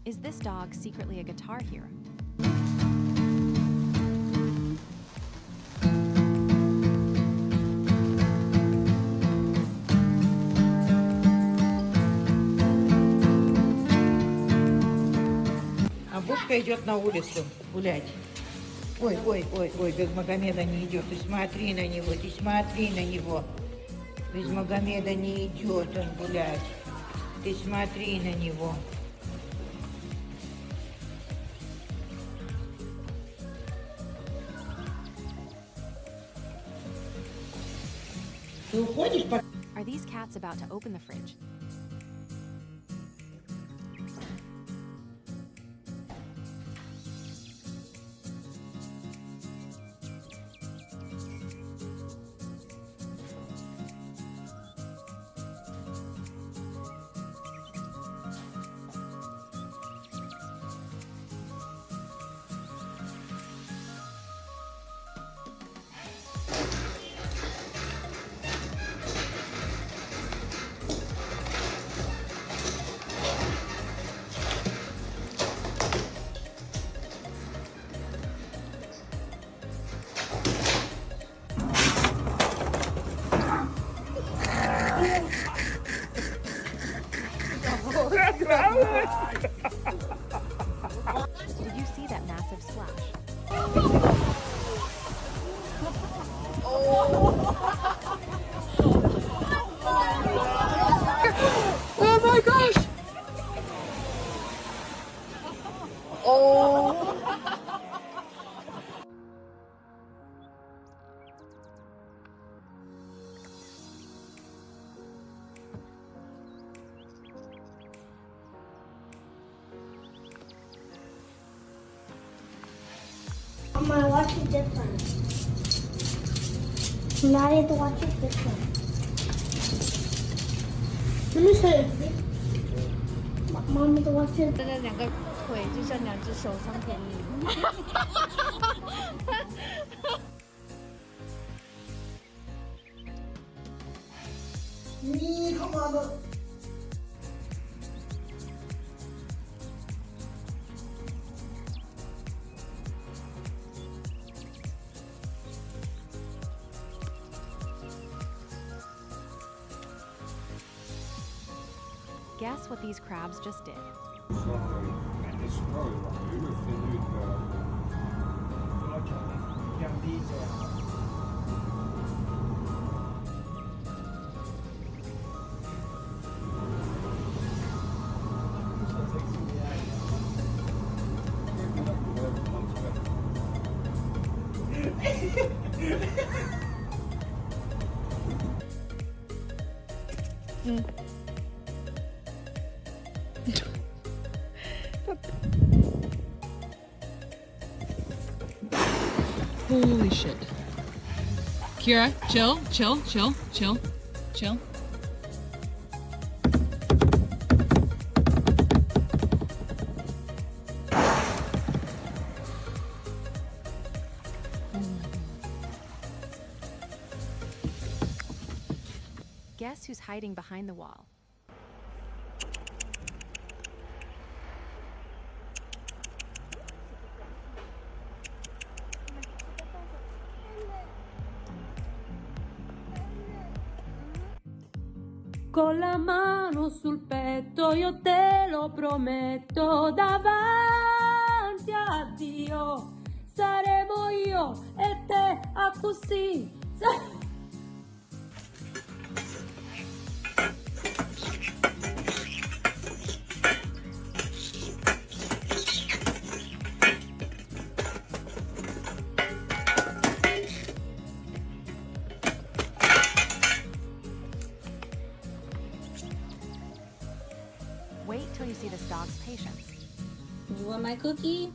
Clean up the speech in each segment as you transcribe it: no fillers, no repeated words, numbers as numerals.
Is this dog secretly a guitar hero? А Бушка идет на улицу гулять. Ой, ой, ой, ой, без Магомеда не идет. Ты смотри на него, ты смотри на него. Без Магомеда не идет он гулять. Ты смотри на него. Ты уходишь? Are these cats about to open the fridge? Did you see that massive splash? Oh my gosh! Oh! Mama, watch it different. Now you have to watch it different. Let me show you. Mom, you have to watch it. 真的两个腿就像两只手上给你。你他妈的！ Guess what these crabs just did? Holy shit. Kira, chill, chill, chill, chill, chill. Guess who's hiding behind the wall? Con la mano sul petto io te lo prometto, davanti a Dio saremo io e te a così. Wait till you see this dog's patience. You want my cookie?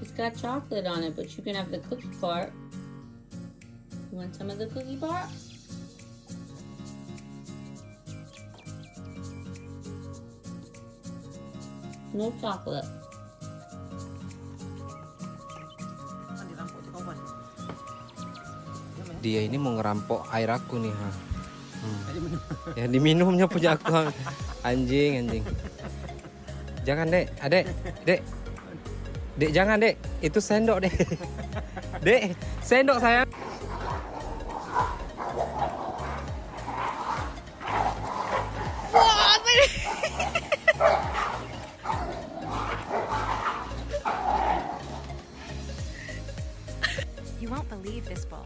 It's got chocolate on it, but you can have the cookie part. You want some of the cookie part? No chocolate. Dia ini mau ngerampok air aku nih, ha. Ya diminumnya punya aku. Anjing, anjing. Jangan, Dek. Adek. Dek. Dek, jangan, Dek. Itu sendok, Dek. Dek, sendok sayang. You won't believe this bull.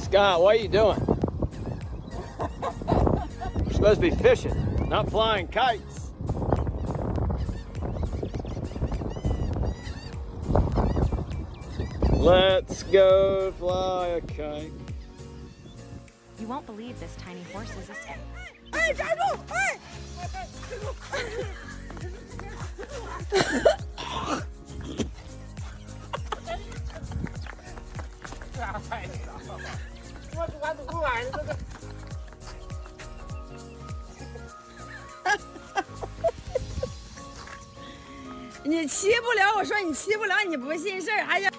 Scott, what are you doing? We're supposed to be fishing, not flying kites. Let's go fly a kite. You won't believe this tiny horse's escape.你骑不了，我说你骑不了，你不信事儿，还想。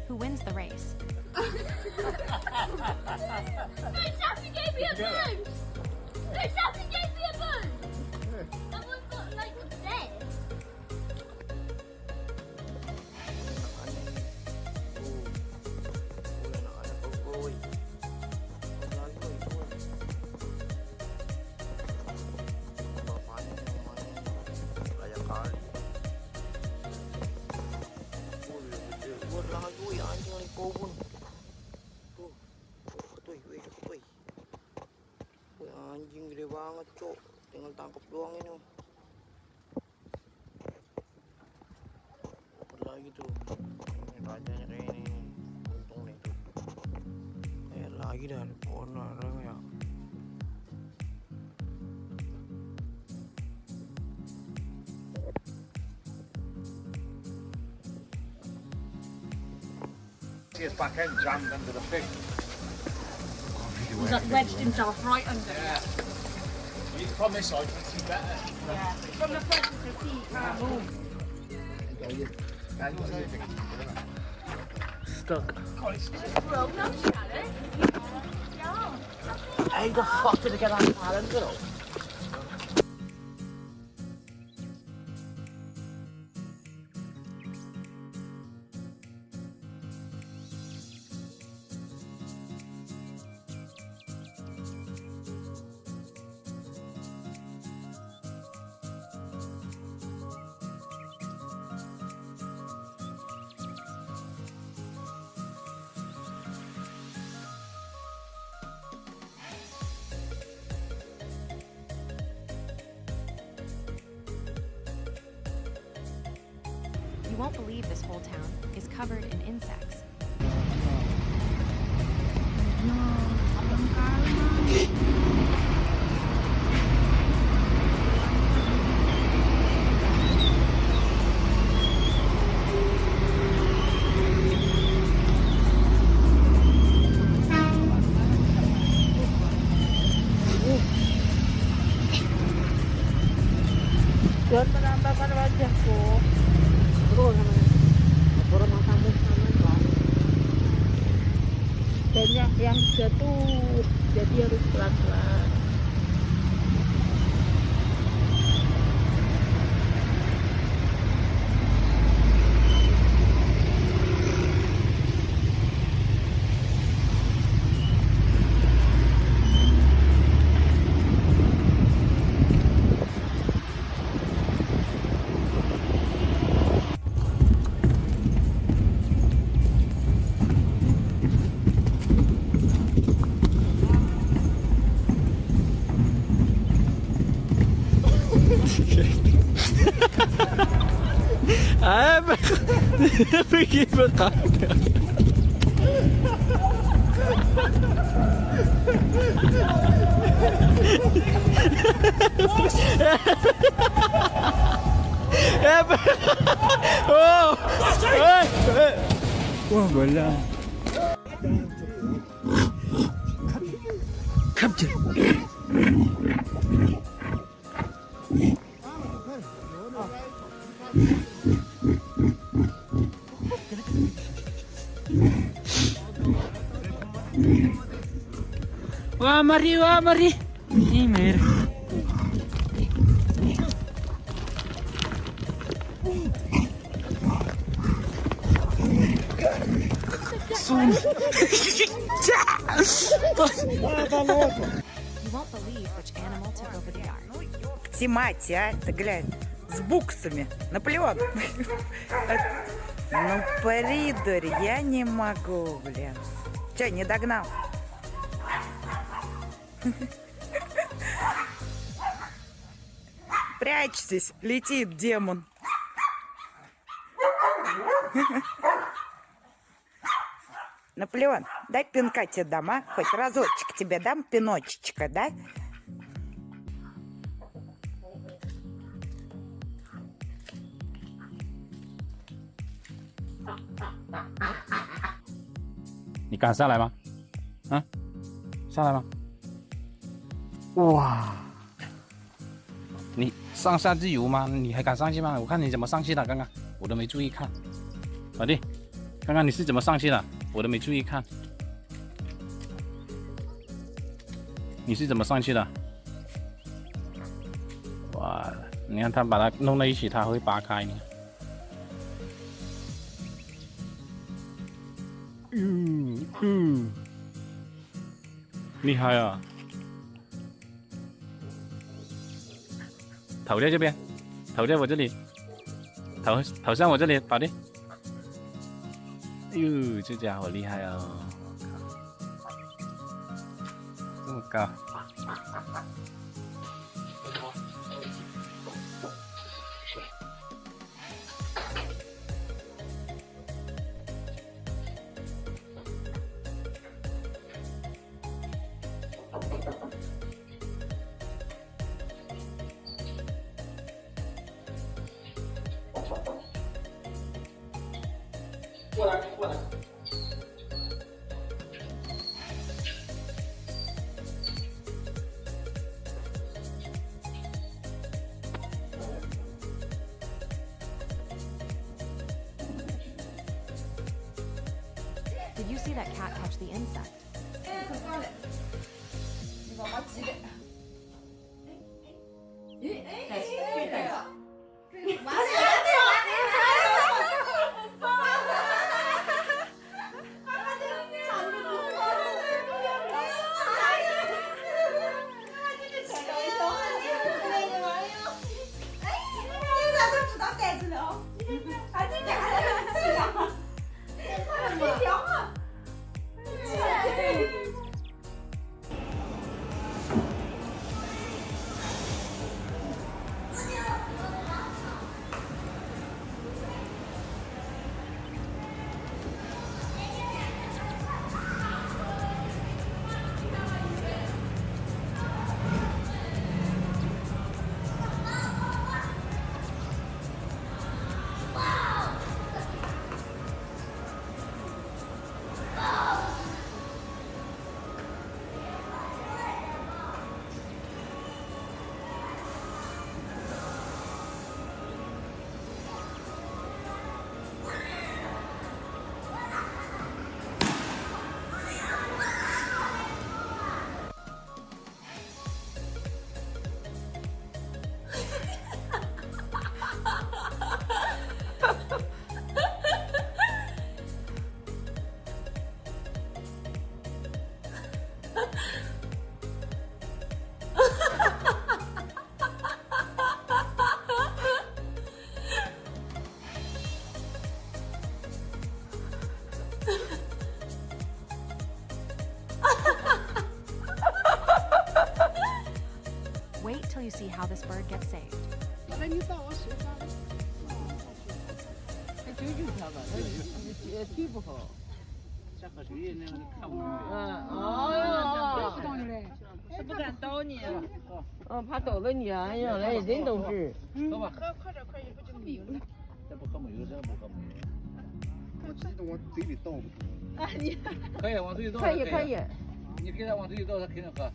Who wins the race? Something gave me a boost! Something gave me a boost! Someone got like obsessed. Anjing gede banget, Cok. Tinggal tangkap doang ini. Dapat lagi tuh. Ini rajanya kayak ini. Untung nih tuh. Lagi dari pohon orang ya. His back end jammed under the fish. He's like wedged himself right under. Yeah. From this side, you can see better. Yeah. From the front you can see you can't move. Stuck. Well, no, Shannon. How the fuck did I get that talent, girl? You won't believe this whole town is covered in insects. Jangan menampakkan wajahku. Terus orang matamu sama kan. Banyak yang jatuh, jadi harus pelan-pelan. 哎，没给我打。哎，不，哦，哎，我回来。看不见。 Wah, mari. Ini mer. You won't believe which animal took over the yard. Тимати, а? Ты глянь, с буксами. Наполеон. Ну, придурь, я не могу, блин. Че, не догнал? Прячьтесь, летит демон. Наполеон, дай пинка тебе дам, а? Хоть разочек тебе дам, пиночечка, да?你敢下来吗？啊，下来吗？哇！你上下自由吗？你还敢上去吗？我看你怎么上去的，刚刚我都没注意看。老弟，刚刚你是怎么上去的？我都没注意看。你是怎么上去的？哇！你看他把它弄在一起，它会扒开呢。厉害啊！头在这边，头在我这里，头向我这里，宝弟。哎呦，这家伙厉害哦！这么高。过来。Did you see that cat catch the insect? Wait till you see how this bird gets saved. 救他吧，他腿不好。像喝水那样的看不明白。哦，他不敢倒你，怕倒了你啊！哎呀，来人都是。喝吧，快点，不就没有了？这不喝没有，这不喝没有。我记得往嘴里倒不啊，你可以往嘴里倒。可以。你给他往嘴里倒，他肯定喝。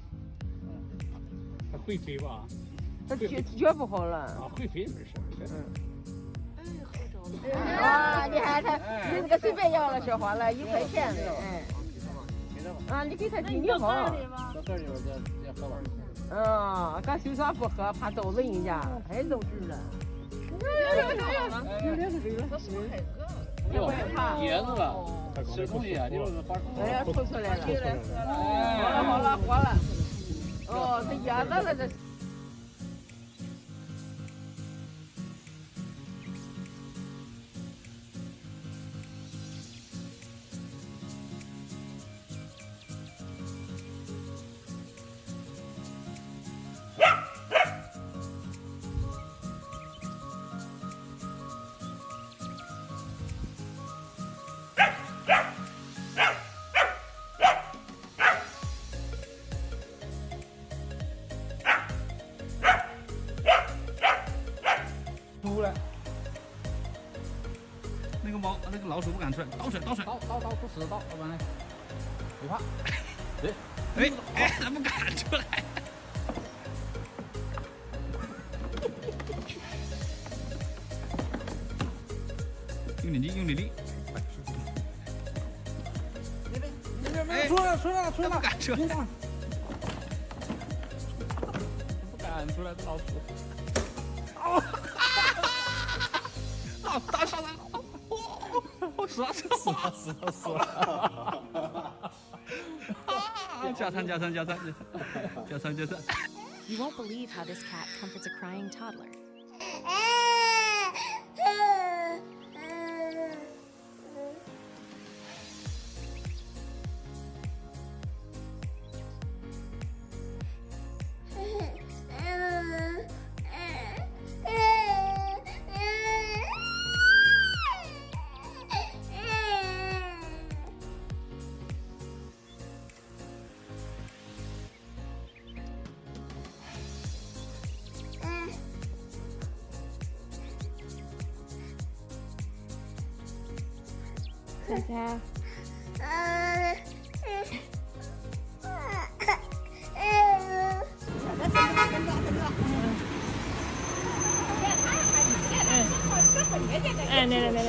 他会飞吧？他脚不好了。啊，会飞没事。啊，你看他，你这个随便要了小花了1块钱的，啊，你给他听听好。小袋里边再喝吧。刚休啥不喝，怕倒了人家，太都是了。噎住了，吃东西啊，你说是发哎呀，吐出来了。好了，活了。哦，这噎着了这。出来。那个那个老鼠不敢出来，倒出来，不死倒，老板来，别怕。哎，它不敢出来。用点力。哎，出来，不敢出来。不敢出来，这老鼠。打上来了！死了！加餐。You won't believe how this cat comforts a crying toddler. Tata. 哎，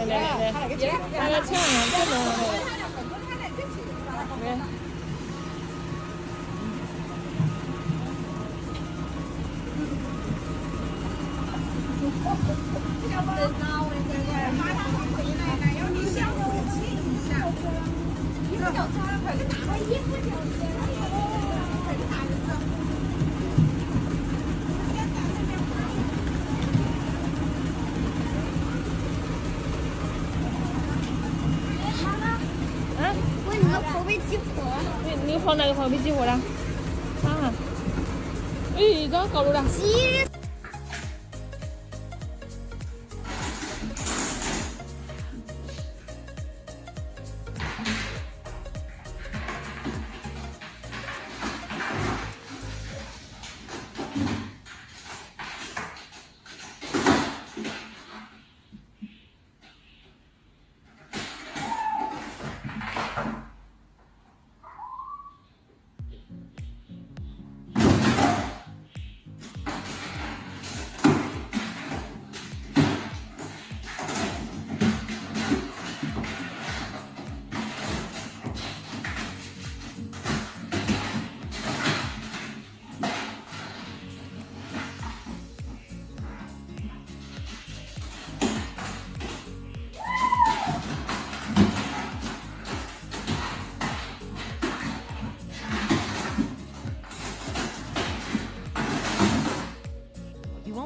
来，他来抢了，不能来。你跑哪个跑被激活了？啊！哎，这搞路了。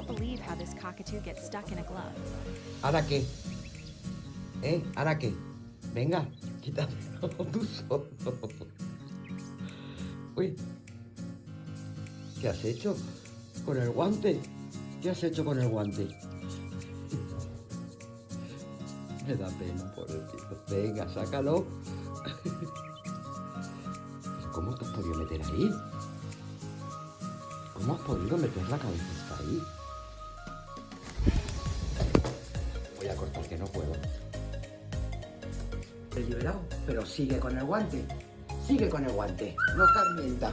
believe how this cockatoo gets stuck in a glove. Araque. Araque. Venga, quítate tú solo. Uy. ¿Qué has hecho con el guante? ¿Qué has hecho con el guante? Me da pena, pobrecito. Venga, sácalo. ¿Cómo te has podido meter ahí? ¿Cómo has podido meter la cabeza hasta ahí? Voy a cortar, que no puedo. He liberado, pero sigue con el guante. Sigue con el guante. No carmienta.